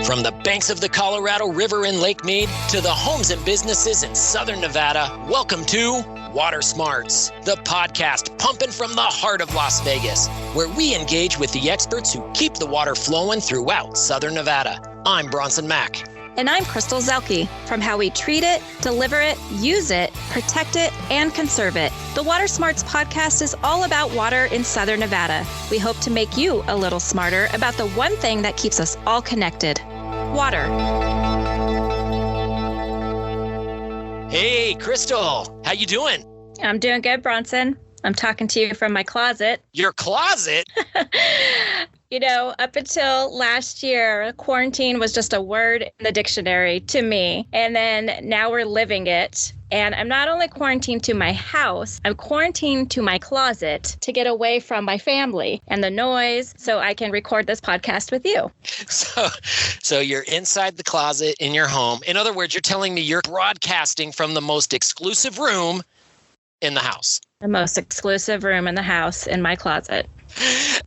From the banks of the Colorado River in Lake Mead to the homes and businesses in southern Nevada, welcome to Water Smarts, the podcast pumping from the heart of Las Vegas, where we engage with the experts who keep the water flowing throughout southern Nevada. I'm Bronson Mack. And I'm Crystal Zelke. From how we treat it, deliver it, use it, protect it, and conserve it, the Water Smarts podcast is all about water in southern Nevada. We hope to make you a little smarter about the one thing that keeps us all connected: water. Hey, Crystal, how you doing? I'm doing good, Bronson. I'm talking to you from my closet. Your closet? You know, up until last year, quarantine was just a word in the dictionary to me. And then now we're living it. And I'm not only quarantined to my house, I'm quarantined to my closet to get away from my family and the noise so I can record this podcast with you. So you're inside the closet in your home. In other words, you're telling me you're broadcasting from the most exclusive room in the house. The most exclusive room in the house, in my closet.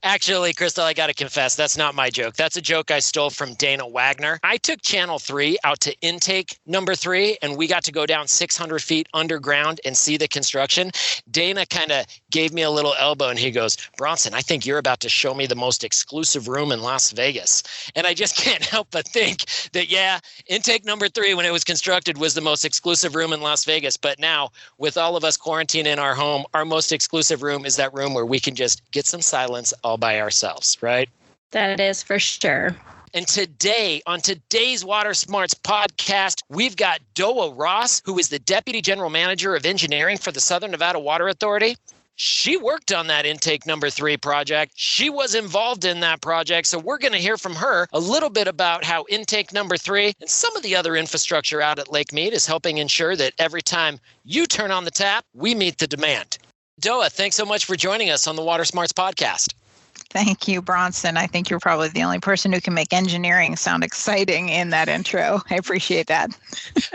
Actually, Crystal, I got to confess, that's not my joke. That's a joke I stole from Dana Wagner. I took Channel 3 out to intake number 3, and we got to go down 600 feet underground and see the construction. Dana kind of gave me a little elbow, and he goes, "Bronson, I think you're about to show me the most exclusive room in Las Vegas." And I just can't help but think that, yeah, intake number 3, when it was constructed, was the most exclusive room in Las Vegas. But now, with all of us quarantined in our home, our most exclusive room is that room where we can just get some silence all by ourselves, right? That is for sure. And today, on today's Water Smarts podcast, we've got Doa Ross, who is the Deputy General Manager of Engineering for the Southern Nevada Water Authority. She worked on that intake number 3 project. She was involved in that project. So we're going to hear from her a little bit about how intake number 3 and some of the other infrastructure out at Lake Mead is helping ensure that every time you turn on the tap, we meet the demand. Doa, thanks so much for joining us on the Water Smarts podcast. Thank you, Bronson. I think you're probably the only person who can make engineering sound exciting in that intro. I appreciate that.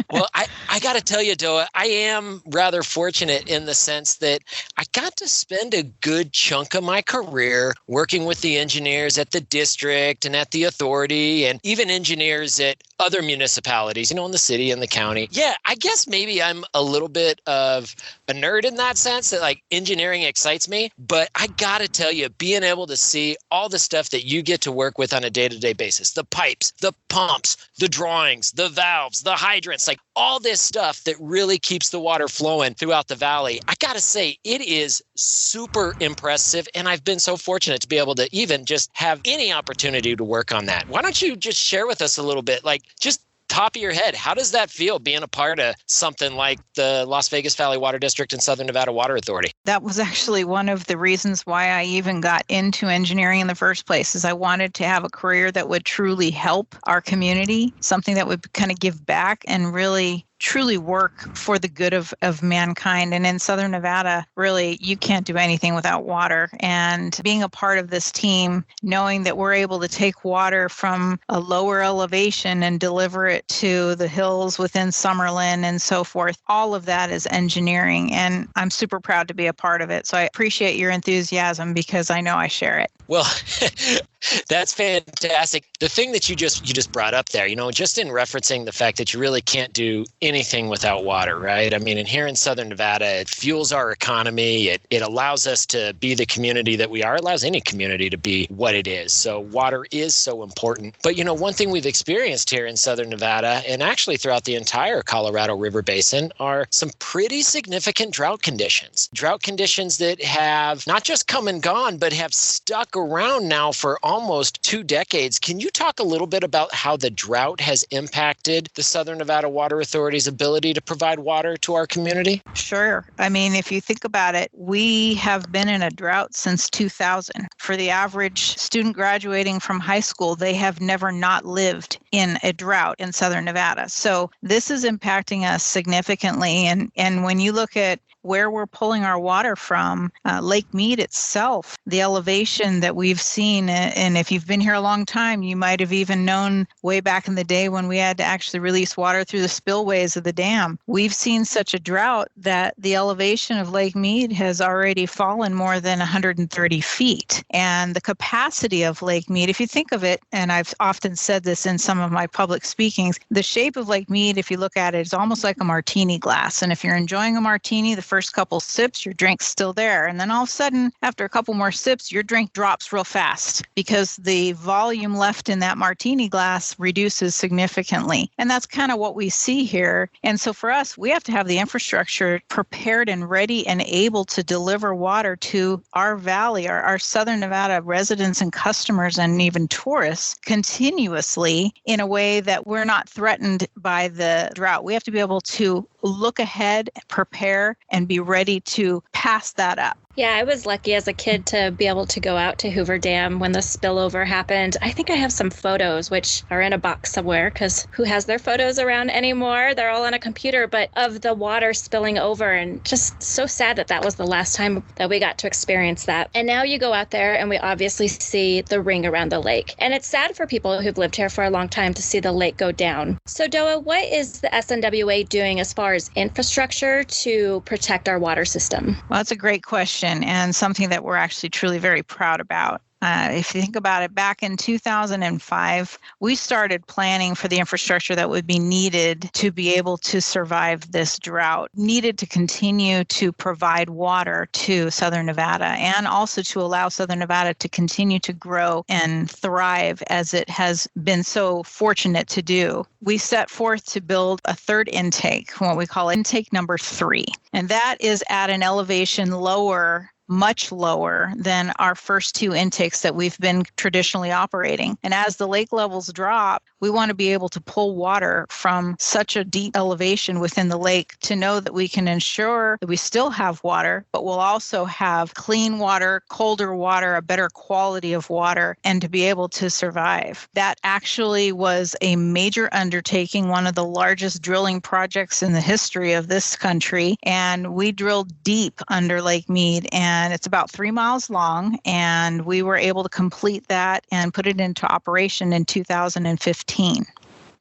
Well, I got to tell you, Doa, I am rather fortunate in the sense that I got to spend a good chunk of my career working with the engineers at the district and at the authority, and even engineers at other municipalities, in the city and the county. Yeah, I guess maybe I'm a little bit of a nerd in that sense, that like engineering excites me. But I got to tell you, being able to see all the stuff that you get to work with on a day-to-day basis, the pipes, the pumps, the drawings, the valves, the hydrants, like all this stuff that really keeps the water flowing throughout the valley. I got to say, it is super impressive. And I've been so fortunate to be able to even just have any opportunity to work on that. Why don't you just share with us a little bit, like just top of your head, how does that feel being a part of something like the Las Vegas Valley Water District and Southern Nevada Water Authority? That was actually one of the reasons why I even got into engineering in the first place, is I wanted to have a career that would truly help our community, something that would kind of give back and really truly work for the good of mankind. And in Southern Nevada, really, you can't do anything without water. And being a part of this team, knowing that we're able to take water from a lower elevation and deliver it to the hills within Summerlin and so forth, all of that is engineering. And I'm super proud to be a part of it. So I appreciate your enthusiasm because I know I share it. Well, that's fantastic. The thing that you just brought up there, just in referencing the fact that you really can't do anything without water, right? I mean, and here in Southern Nevada, it fuels our economy. It allows us to be the community that we are. It allows any community to be what it is. So water is so important. But, one thing we've experienced here in Southern Nevada, and actually throughout the entire Colorado River Basin, are some pretty significant drought conditions. Drought conditions that have not just come and gone, but have stuck around now for almost 2 decades. Can you talk a little bit about how the drought has impacted the Southern Nevada Water Authority's ability to provide water to our community? Sure. I mean, if you think about it, we have been in a drought since 2000. For the average student graduating from high school, they have never not lived in a drought in Southern Nevada. So this is impacting us significantly. And when you look at where we're pulling our water from, Lake Mead itself, the elevation that we've seen, and if you've been here a long time, you might have even known way back in the day when we had to actually release water through the spillways days of the dam. We've seen such a drought that the elevation of Lake Mead has already fallen more than 130 feet. And the capacity of Lake Mead, if you think of it, and I've often said this in some of my public speakings, the shape of Lake Mead, if you look at it, is almost like a martini glass. And if you're enjoying a martini, the first couple sips, your drink's still there. And then all of a sudden, after a couple more sips, your drink drops real fast because the volume left in that martini glass reduces significantly. And that's kind of what we see here. And so for us, we have to have the infrastructure prepared and ready and able to deliver water to our valley, our Southern Nevada residents and customers and even tourists continuously in a way that we're not threatened by the drought. We have to be able to look ahead, prepare, and be ready to pass that up. Yeah, I was lucky as a kid to be able to go out to Hoover Dam when the spillover happened. I think I have some photos, which are in a box somewhere, because who has their photos around anymore? They're all on a computer, but of the water spilling over, and just so sad that that was the last time that we got to experience that. And now you go out there and we obviously see the ring around the lake. And it's sad for people who've lived here for a long time to see the lake go down. So Doa, what is the SNWA doing as far as infrastructure to protect our water system? Well, that's a great question and something that we're actually truly very proud about. If you think about it, back in 2005, we started planning for the infrastructure that would be needed to be able to survive this drought, needed to continue to provide water to Southern Nevada and also to allow Southern Nevada to continue to grow and thrive as it has been so fortunate to do. We set forth to build a third intake, what we call intake number 3. And that is at an elevation much lower than our first 2 intakes that we've been traditionally operating. And as the lake levels drop, we want to be able to pull water from such a deep elevation within the lake to know that we can ensure that we still have water, but we'll also have clean water, colder water, a better quality of water, and to be able to survive. That actually was a major undertaking, one of the largest drilling projects in the history of this country. And we drilled deep under Lake Mead, and it's about 3 miles long, and we were able to complete that and put it into operation in 2015.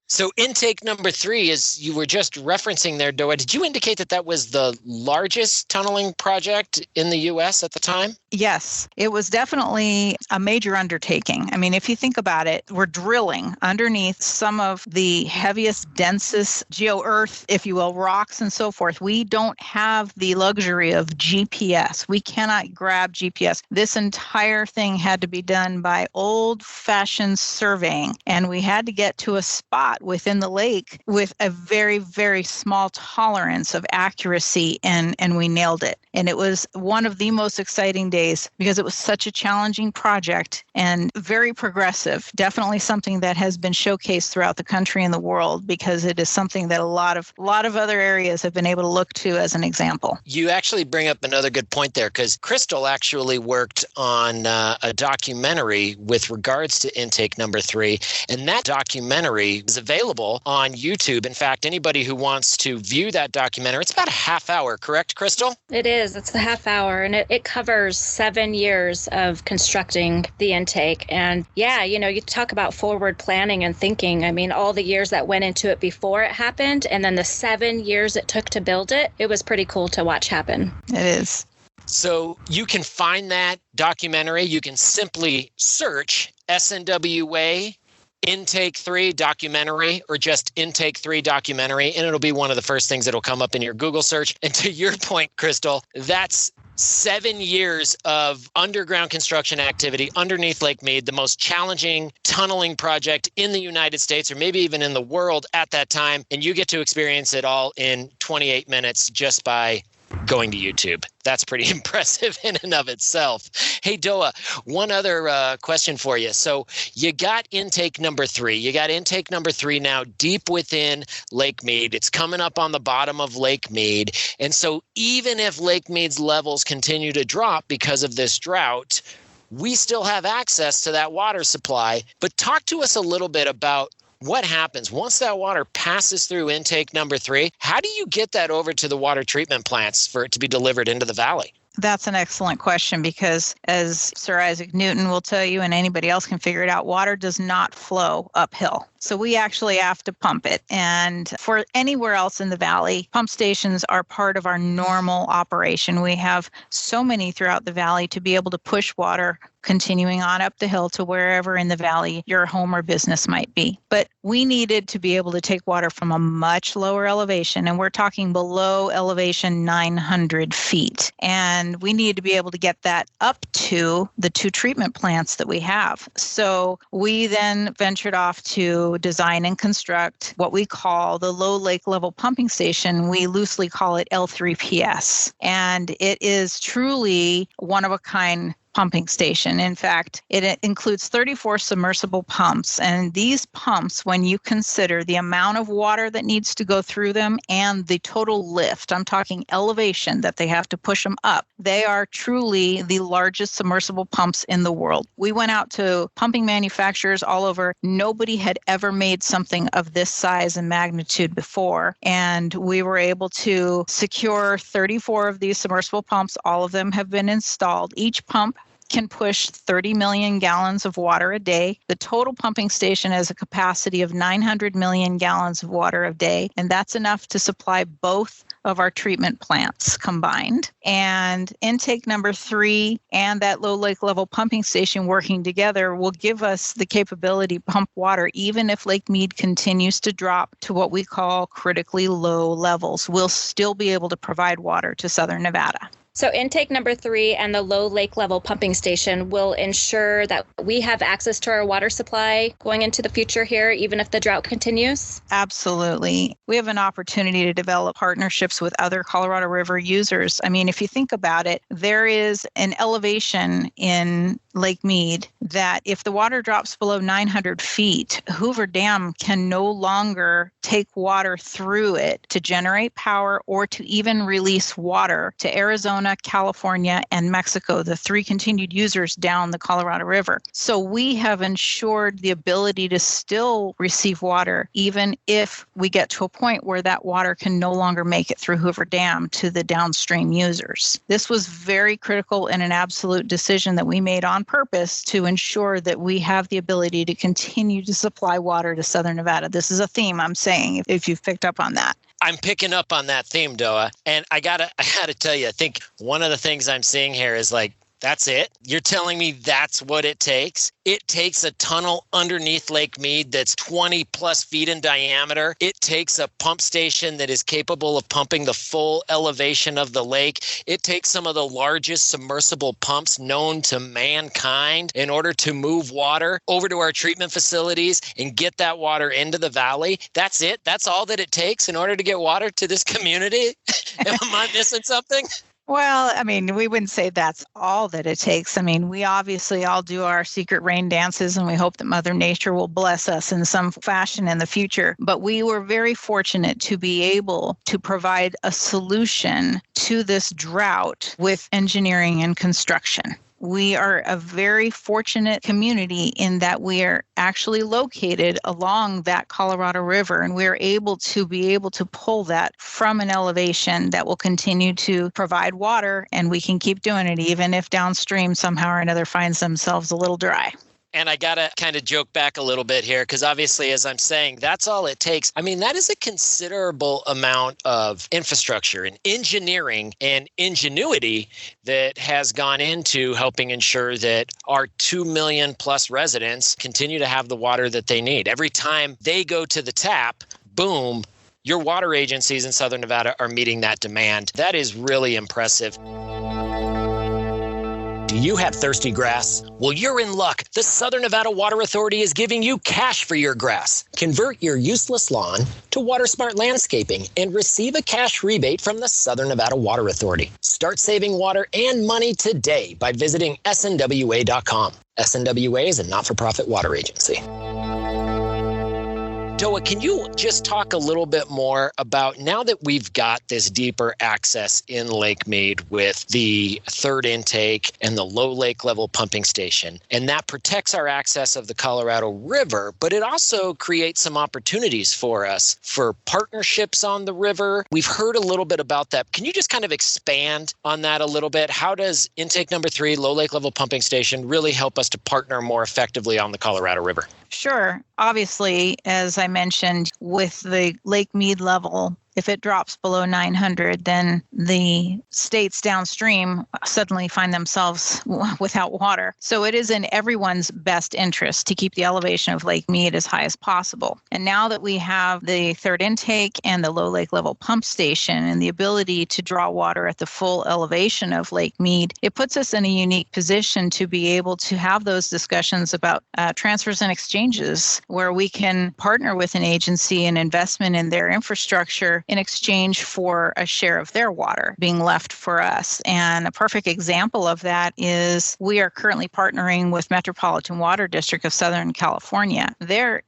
So intake number 3, as you were just referencing there, Doa, did you indicate that that was the largest tunneling project in the U.S. at the time? Yes, it was definitely a major undertaking. I mean, if you think about it, we're drilling underneath some of the heaviest, densest geo-earth, if you will, rocks and so forth. We don't have the luxury of GPS. We cannot grab GPS. This entire thing had to be done by old-fashioned surveying, and we had to get to a spot within the lake with a very, very small tolerance of accuracy, and we nailed it. And it was one of the most exciting days because it was such a challenging project and very progressive. Definitely something that has been showcased throughout the country and the world because it is something that a lot of other areas have been able to look to as an example. You actually bring up another good point there because Crystal actually worked on a documentary with regards to intake number 3, and that documentary is available on YouTube. In fact, anybody who wants to view that documentary, it's about a half hour, correct, Crystal? It is. It's a half hour, and it covers 7 years of constructing the intake. And yeah, you talk about forward planning and thinking. I mean, all the years that went into it before it happened, and then the 7 years it took to build it, it was pretty cool to watch happen. It is. So you can find that documentary. You can simply search SNWA Intake 3 documentary or just Intake 3 documentary, and it'll be one of the first things that'll come up in your Google search. And to your point, Crystal, that's 7 years of underground construction activity underneath Lake Mead, the most challenging tunneling project in the United States or maybe even in the world at that time. And you get to experience it all in 28 minutes just by going to YouTube. That's pretty impressive in and of itself. Hey, Doa, one other question for you. So you got intake number 3. You got intake number 3 now deep within Lake Mead. It's coming up on the bottom of Lake Mead. And so even if Lake Mead's levels continue to drop because of this drought, we still have access to that water supply. But talk to us a little bit about what happens once that water passes through intake number 3? How do you get that over to the water treatment plants for it to be delivered into the valley? That's an excellent question because as Sir Isaac Newton will tell you, and anybody else can figure it out, water does not flow uphill. So we actually have to pump it. And for anywhere else in the valley, pump stations are part of our normal operation. We have so many throughout the valley to be able to push water continuing on up the hill to wherever in the valley your home or business might be. But we needed to be able to take water from a much lower elevation, and we're talking below elevation 900 feet. And we needed to be able to get that up to the 2 treatment plants that we have. So we then ventured off to design and construct what we call the low lake level pumping station. We loosely call it L3PS. And it is truly one of a kind pumping station. In fact, it includes 34 submersible pumps. And these pumps, when you consider the amount of water that needs to go through them and the total lift, I'm talking elevation that they have to push them up, they are truly the largest submersible pumps in the world. We went out to pumping manufacturers all over. Nobody had ever made something of this size and magnitude before. And we were able to secure 34 of these submersible pumps. All of them have been installed. Each pump can push 30 million gallons of water a day. The total pumping station has a capacity of 900 million gallons of water a day, and that's enough to supply both of our treatment plants combined. And intake number 3 and that low lake level pumping station working together will give us the capability to pump water even if Lake Mead continues to drop to what we call critically low levels. We'll still be able to provide water to Southern Nevada. So intake number 3 and the low lake level pumping station will ensure that we have access to our water supply going into the future here, even if the drought continues? Absolutely. We have an opportunity to develop partnerships with other Colorado River users. I mean, if you think about it, there is an elevation in Lake Mead that if the water drops below 900 feet, Hoover Dam can no longer take water through it to generate power or to even release water to Arizona, California, and Mexico, the 3 continued users down the Colorado River. So we have ensured the ability to still receive water, even if we get to a point where that water can no longer make it through Hoover Dam to the downstream users. This was very critical and an absolute decision that we made on purpose to ensure that we have the ability to continue to supply water to Southern Nevada. This is a theme I'm saying, if you've picked up on that. I'm picking up on that theme, Doa. And I gotta tell you, I think one of the things I'm seeing here is like, that's it? You're telling me that's what it takes? It takes a tunnel underneath Lake Mead that's 20 plus feet in diameter. It takes a pump station that is capable of pumping the full elevation of the lake. It takes some of the largest submersible pumps known to mankind in order to move water over to our treatment facilities and get that water into the valley. That's it? That's all that it takes in order to get water to this community? Am I missing something? Well, I mean, we wouldn't say that's all that it takes. I mean, we obviously all do our secret rain dances, and we hope that Mother Nature will bless us in some fashion in the future. But we were very fortunate to be able to provide a solution to this drought with engineering and construction. We are a very fortunate community in that we are actually located along that Colorado River, and we're able to pull that from an elevation that will continue to provide water, and we can keep doing it even if downstream somehow or another finds themselves a little dry. And I got to kind of joke back a little bit here because obviously, as I'm saying, that's all it takes. I mean, that is a considerable amount of infrastructure and engineering and ingenuity that has gone into helping ensure that our 2 million plus residents continue to have the water that they need. Every time they go to the tap, boom, your water agencies in Southern Nevada are meeting that demand. That is really impressive. Do you have thirsty grass? Well, you're in luck. The Southern Nevada Water Authority is giving you cash for your grass. Convert your useless lawn to WaterSmart Landscaping and receive a cash rebate from the Southern Nevada Water Authority. Start saving water and money today by visiting SNWA.com. SNWA is a not-for-profit water agency. Doa, can you just talk a little bit more about, now that we've got this deeper access in Lake Mead with the third intake and the low lake level pumping station, and that protects our access of the Colorado River, but it also creates some opportunities for us for partnerships on the river. We've heard a little bit about that. Can you just kind of expand on that a little bit? How does intake number 3, low lake level pumping station, really help us to partner more effectively on the Colorado River? Sure. Obviously, as I mentioned, with the Lake Mead level, if it drops below 900, then the states downstream suddenly find themselves without water. So it is in everyone's best interest to keep the elevation of Lake Mead as high as possible. And now that we have the third intake and the low lake level pump station and the ability to draw water at the full elevation of Lake Mead, it puts us in a unique position to be able to have those discussions about transfers and exchanges, where we can partner with an agency and investment in their infrastructure in exchange for a share of their water being left for us. And a perfect example of that is we are currently partnering with Metropolitan Water District of Southern California. They're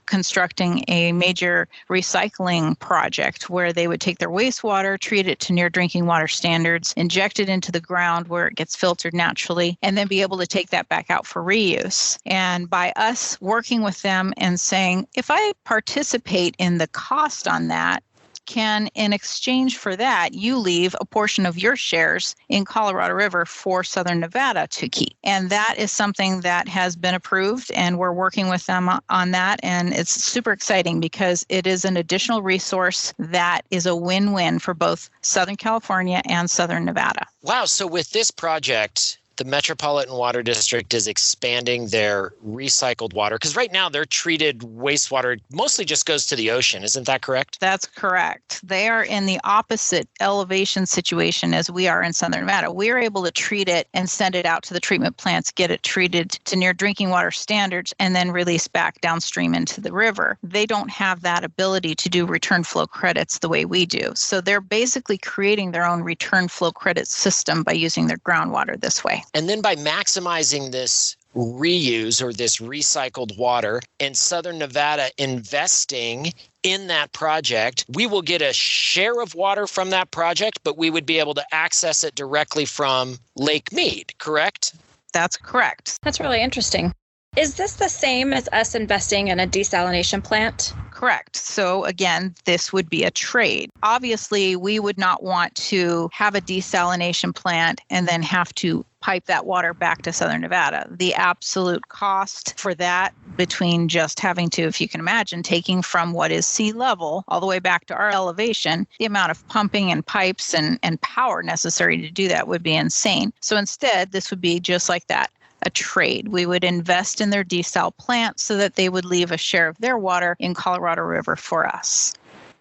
constructing a major recycling project where they would take their wastewater, treat it to near drinking water standards, inject it into the ground where it gets filtered naturally, and then be able to take that back out for reuse. And by us working with them and saying, if I participate in the cost on that, can, in exchange for that, you leave a portion of your shares in Colorado River for Southern Nevada to keep. And that is something that has been approved, and we're working with them on that. And it's super exciting because it is an additional resource that is a win-win for both Southern California and Southern Nevada. Wow. So with this project, the Metropolitan Water District is expanding their recycled water, because right now their treated wastewater mostly just goes to the ocean. Isn't that correct? That's correct. They are in the opposite elevation situation as we are in Southern Nevada. We are able to treat it and send it out to the treatment plants, get it treated to near drinking water standards, and then release back downstream into the river. They don't have that ability to do return flow credits the way we do. So they're basically creating their own return flow credit system by using their groundwater this way. And then by maximizing this reuse or this recycled water, and Southern Nevada investing in that project, we will get a share of water from that project, but we would be able to access it directly from Lake Mead, correct? That's correct. That's really interesting. Is this the same as us investing in a desalination plant? Correct. So again, this would be a trade. Obviously, we would not want to have a desalination plant and then have to pipe that water back to Southern Nevada. The absolute cost for that, between just having to, if you can imagine, taking from what is sea level all the way back to our elevation, the amount of pumping and pipes and power necessary to do that would be insane. So instead, this would be just like that, a trade. We would invest in their desal plant so that they would leave a share of their water in Colorado River for us.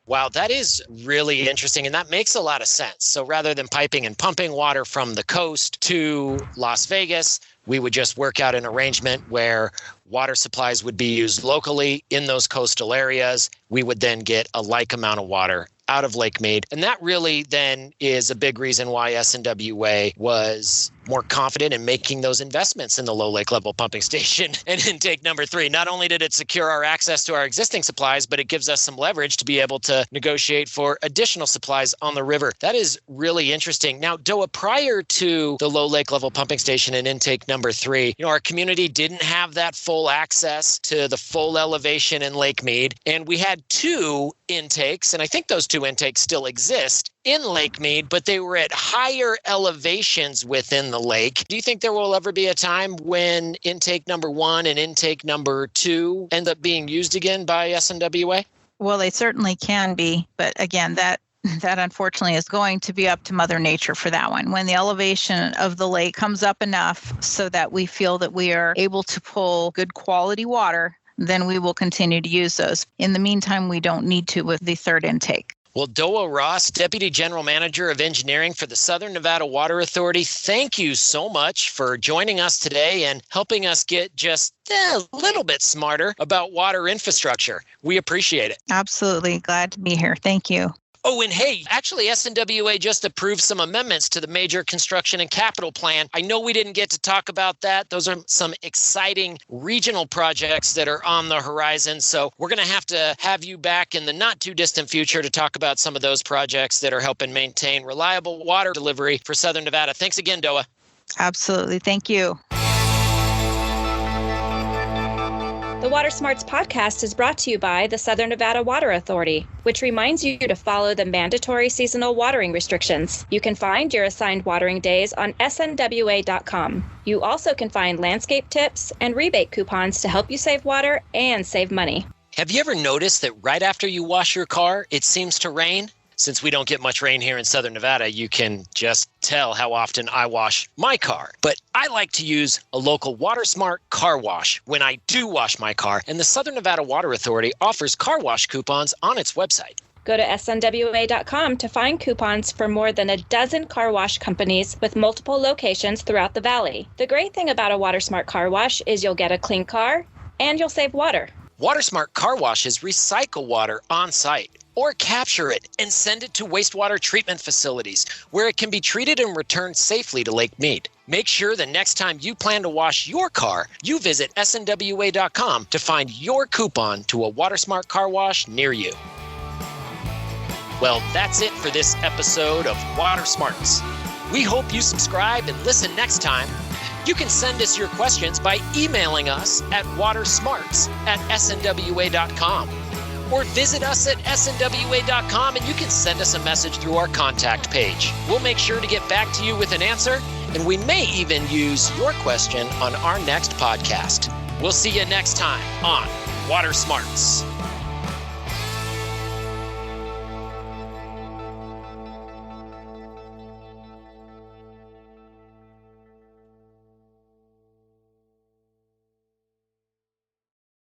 Wow, that is really interesting, and that makes a lot of sense. So rather than piping and pumping water from the coast to Las Vegas, we would just work out an arrangement where water supplies would be used locally in those coastal areas. We would then get a like amount of water out of Lake Mead. And that really then is a big reason why SNWA was more confident in making those investments in the low lake level pumping station and intake number 3. Not only did it secure our access to our existing supplies, but it gives us some leverage to be able to negotiate for additional supplies on the river. That is really interesting. Now, Doa, prior to the low lake level pumping station and intake number 3, our community didn't have that full access to the full elevation in Lake Mead. And we had 2 intakes, and I think those 2 intakes still exist in Lake Mead, but they were at higher elevations within the lake. Do you think there will ever be a time when intake number 1 and intake number 2 end up being used again by SNWA? Well, they certainly can be, but again, that unfortunately is going to be up to Mother Nature for that one. When the elevation of the lake comes up enough so that we feel that we are able to pull good quality water, then we will continue to use those. In the meantime, we don't need to with the third intake. Well, Doa Ross, Deputy General Manager of Engineering for the Southern Nevada Water Authority, thank you so much for joining us today and helping us get just a little bit smarter about water infrastructure. We appreciate it. Absolutely. Glad to be here. Thank you. Oh, and hey, actually, SNWA just approved some amendments to the Major Construction and Capital Plan. I know we didn't get to talk about that. Those are some exciting regional projects that are on the horizon. So we're going to have you back in the not too distant future to talk about some of those projects that are helping maintain reliable water delivery for Southern Nevada. Thanks again, Doa. Absolutely. Thank you. The Water Smarts podcast is brought to you by the Southern Nevada Water Authority, which reminds you to follow the mandatory seasonal watering restrictions. You can find your assigned watering days on SNWA.com. You also can find landscape tips and rebate coupons to help you save water and save money. Have you ever noticed that right after you wash your car, it seems to rain? Since we don't get much rain here in Southern Nevada, you can just tell how often I wash my car. But I like to use a local WaterSmart car wash when I do wash my car, and the Southern Nevada Water Authority offers car wash coupons on its website. Go to SNWA.com to find coupons for more than a dozen car wash companies with multiple locations throughout the valley. The great thing about a WaterSmart car wash is you'll get a clean car and you'll save water. WaterSmart car washes recycle water on site, or capture it and send it to wastewater treatment facilities where it can be treated and returned safely to Lake Mead. Make sure the next time you plan to wash your car, you visit SNWA.com to find your coupon to a WaterSmart car wash near you. Well, that's it for this episode of Water Smarts. We hope you subscribe and listen next time. You can send us your questions by emailing us at watersmarts@snwa.com. Or visit us at snwa.com and you can send us a message through our contact page. We'll make sure to get back to you with an answer, and we may even use your question on our next podcast. We'll see you next time on Water Smarts.